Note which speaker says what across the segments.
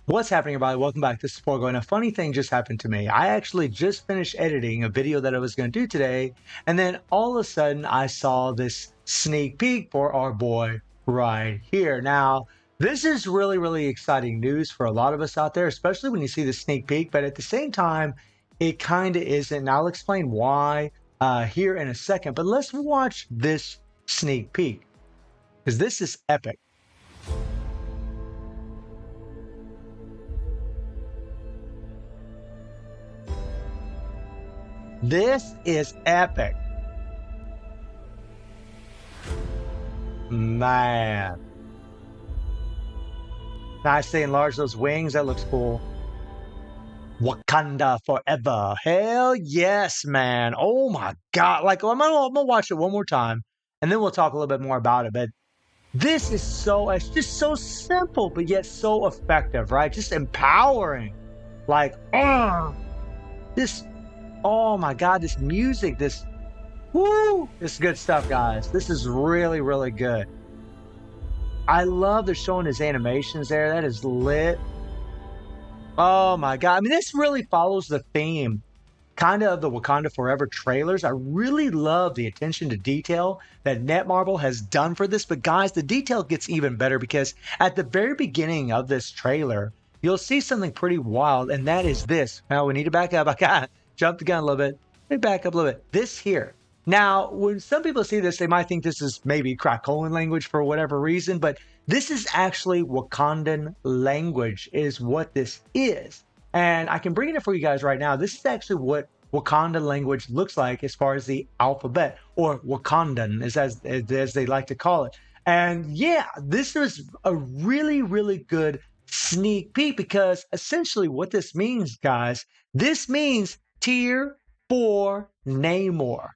Speaker 1: What's happening, everybody? Welcome back. This is Forgo, and a funny thing just happened to me. I actually just finished editing a video that I was going to do today, and then all of a sudden I saw this sneak peek for our boy right here. Now, this is really, really exciting news for a lot of us out there, especially when you see the sneak peek, but at the same time, it kind of isn't. And I'll explain why here in a second, but let's watch this sneak peek because this is epic. This is epic. Man. Nice to enlarge those wings. That looks cool. Wakanda forever. Hell yes, man. Oh my God. Like, I'm gonna watch it one more time and then we'll talk a little bit more about it. But this is it's just so simple, but yet so effective, right? Just empowering. Like, this, oh my God, this music, this, woo, this is good stuff, guys. This is really, really good. I love they're showing his animations there. That is lit. Oh my God. I mean, this really follows the theme kind of the Wakanda Forever trailers. I really love the attention to detail that Netmarble has done for this. But guys, the detail gets even better because at the very beginning of this trailer, you'll see something pretty wild, and that is this. Now, we need to back up. I got jumped the gun a little bit. Let me back up a little bit. This here. Now, when some people see this, they might think this is maybe Krakoan language for whatever reason, but this is actually Wakandan language is what this is. And I can bring it in for you guys right now. This is actually what Wakandan language looks like as far as the alphabet, or Wakandan, as they like to call it. And yeah, this is a really, really good sneak peek because essentially what this means, guys, this means tier 4 Namor.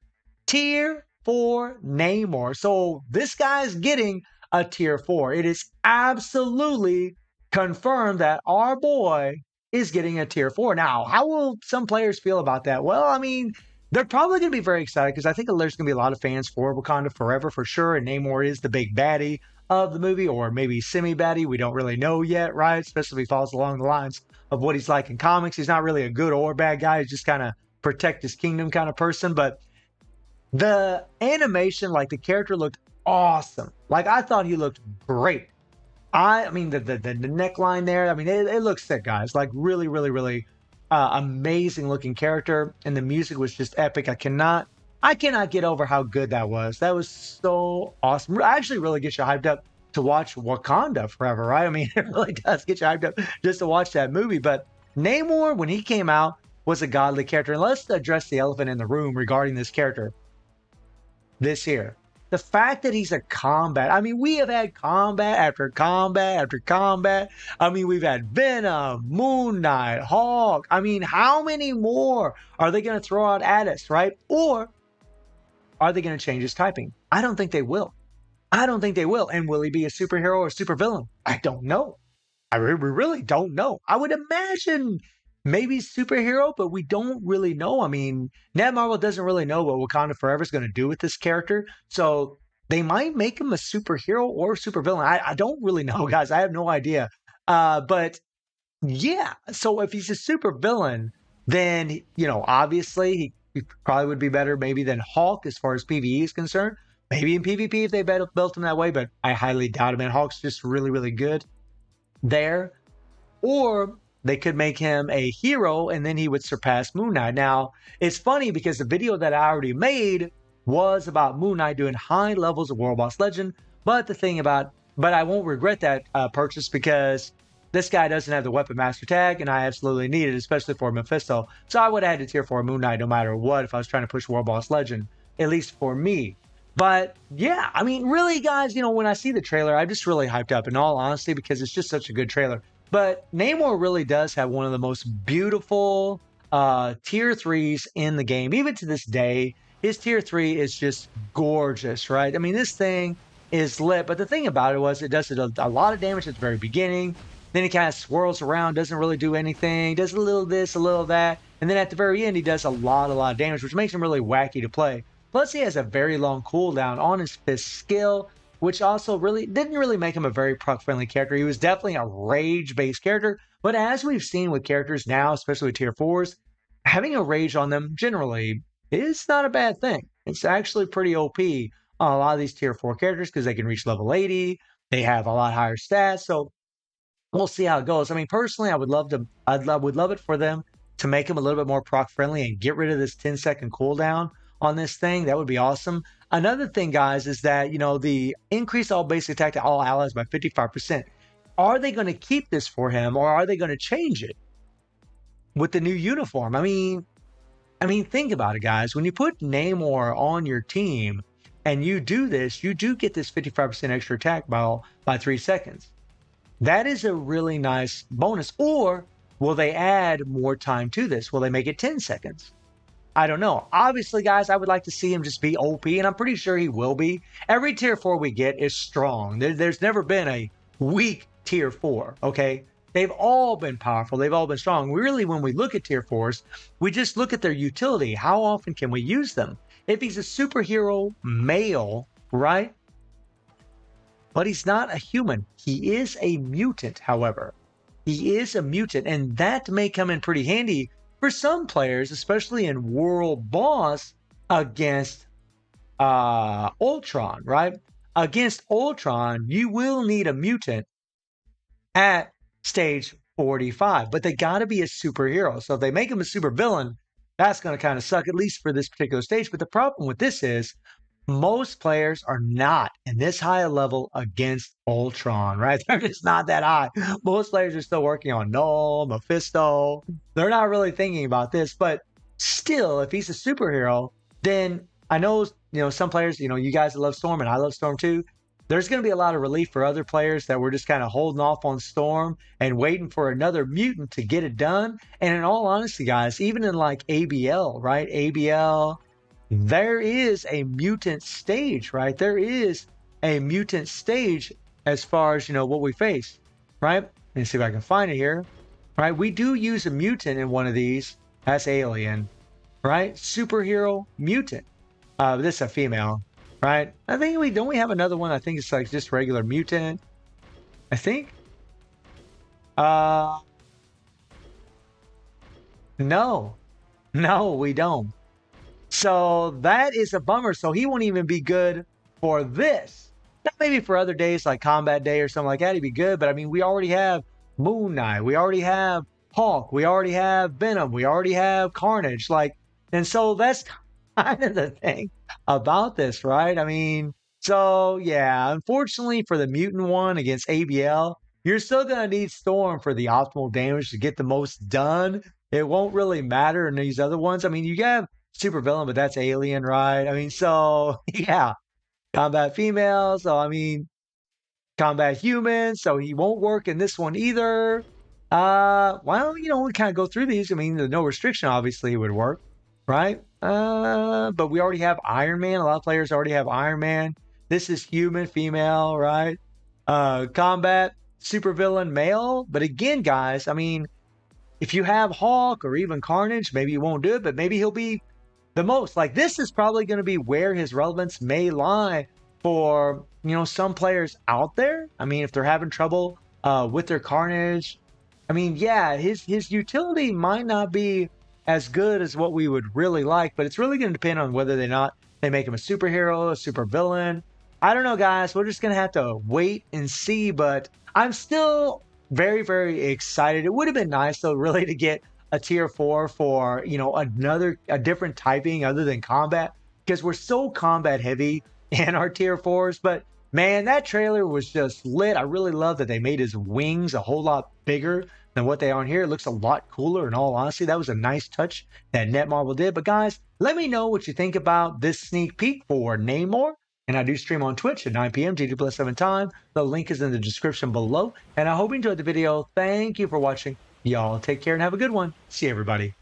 Speaker 1: Tier 4 Namor. So this guy's getting a tier 4. It is absolutely confirmed that our boy is getting a tier 4. Now, how will some players feel about that? Well, I mean, they're probably going to be very excited because I think there's going to be a lot of fans for Wakanda Forever for sure. And Namor is the big baddie of the movie, or maybe semi-baddie. We don't really know yet, right? Especially if he falls along the lines of what he's like in comics. He's not really a good or bad guy. He's just kind of protect his kingdom kind of person. But the animation, like the character looked awesome. Like I thought he looked great. I mean the neckline there. I mean it looks sick, guys. Like really, really, really amazing looking character, and the music was just epic. I cannot get over how good that was. That was so awesome. Actually, really gets you hyped up to watch Wakanda Forever, right? I mean, it really does get you hyped up just to watch that movie. But Namor, when he came out, was a godly character. And let's address the elephant in the room regarding this character. This here. The fact that he's a combat. I mean, we have had combat after combat after combat. I mean, we've had Venom, Moon Knight, Hulk. I mean, how many more are they going to throw out at us, right? Or are they going to change his typing? I don't think they will. I don't think they will. And will he be a superhero or a supervillain? I don't know. We really don't know. I would imagine maybe superhero, but we don't really know. I mean, Netmarble doesn't really know what Wakanda Forever is going to do with this character. So they might make him a superhero or a supervillain. I don't really know, guys. I have no idea. But yeah, so if he's a supervillain, then, obviously he probably would be better maybe than Hulk as far as PvE is concerned. Maybe in PvP if they built him that way, but I highly doubt it. Man, Hulk's just really, really good there. Or they could make him a hero and then he would surpass Moon Knight. Now, it's funny because the video that I already made was about Moon Knight doing high levels of World Boss Legend. But I won't regret that purchase because this guy doesn't have the Weapon Master tag and I absolutely need it, especially for Mephisto. So I would have had to tier 4 Moon Knight no matter what if I was trying to push World Boss Legend, at least for me. But yeah, I mean, really, guys, when I see the trailer, I'm just really hyped up in all honesty because it's just such a good trailer. But Namor really does have one of the most beautiful tier 3s in the game. Even to this day, his tier 3 is just gorgeous, right? I mean, this thing is lit. But the thing about it was it does a lot of damage at the very beginning. Then he kind of swirls around, doesn't really do anything, does a little this, a little that. And then at the very end, he does a lot of damage, which makes him really wacky to play. Plus, he has a very long cooldown on his fifth skill, which also didn't really make him a very proc-friendly character. He was definitely a rage-based character, But as we've seen with characters now, especially with tier 4s, having a rage on them generally is not a bad thing. It's actually pretty OP on a lot of these tier 4 characters because they can reach level 80. They have a lot higher stats. So we'll see how it goes. I mean, personally, would love it for them to make them a little bit more proc friendly and get rid of this 10-second cooldown on this thing. That would be awesome. Another thing, guys, is that, the increase all basic attack to all allies by 55%. Are they going to keep this for him, or are they going to change it with the new uniform? I mean, think about it, guys. When you put Namor on your team and you do this, you do get this 55% extra attack by 3 seconds. That is a really nice bonus. Or will they add more time to this? Will they make it 10 seconds? I don't know. Obviously, guys, I would like to see him just be OP, and I'm pretty sure he will be. Every tier 4 we get is strong. There's never been a weak tier 4, okay? They've all been powerful. They've all been strong. Really, when we look at tier 4s, we just look at their utility. How often can we use them? If he's a superhero male, right? But he's not a human. He is a mutant, however. He is a mutant, and that may come in pretty handy for some players, especially in World Boss against Ultron, right? Against Ultron, you will need a mutant at stage 45, but they got to be a superhero. So if they make him a supervillain, that's going to kind of suck, at least for this particular stage. But the problem with this is most players are not in this high a level against Ultron, right? They're just not that high. Most players are still working on Null, Mephisto. They're not really thinking about this, but still, if he's a superhero, then I know, some players, you guys love Storm and I love Storm too. There's going to be a lot of relief for other players that we're just kind of holding off on Storm and waiting for another mutant to get it done. And in all honesty, guys, even in like ABL, right? ABL, there is a mutant stage, right? There is a mutant stage as far as, what we face, right? Let me see if I can find it here, right? We do use a mutant in one of these. That's Alien, right? Superhero mutant. This is a female, right? I think we have another one. I think it's like just regular mutant. I think. No, we don't. So that is a bummer. So he won't even be good for this. Now, maybe for other days like Combat Day or something like that, he'd be good. But I mean, we already have Moon Knight. We already have Hulk. We already have Venom. We already have Carnage. And so that's kind of the thing about this, right? I mean, so yeah, unfortunately for the mutant one against ABL, you're still going to need Storm for the optimal damage to get the most done. It won't really matter in these other ones. I mean, you have super villain, but that's Alien, right? I mean, so yeah, combat female. So I mean, combat human. So he won't work in this one either. Well, we kind of go through these. I mean, the no restriction obviously would work, right? But we already have Iron Man. A lot of players already have Iron Man. This is human, female, right? Combat super villain, male. But again, guys, I mean, if you have Hulk or even Carnage, maybe you won't do it, but maybe he'll be the most. Like, this is probably going to be where his relevance may lie for, some players out there. I mean, if they're having trouble with their Carnage, I mean, yeah, his utility might not be as good as what we would really like, but it's really going to depend on whether they make him a superhero, a super villain. I don't know, guys. We're just going to have to wait and see, but I'm still very, very excited. It would have been nice, though, really, to get a tier 4 for, a different typing other than combat, because we're so combat heavy in our tier 4s. But man, that trailer was just lit. I really love that they made his wings a whole lot bigger than what they are in here. It looks a lot cooler, in all honesty. That was a nice touch that Netmarble did. But guys, let me know what you think about this sneak peek for Namor. And I do stream on Twitch at 9 p.m. GG+7 time. The link is in the description below. And I hope you enjoyed the video. Thank you for watching. Y'all take care and have a good one. See you, everybody.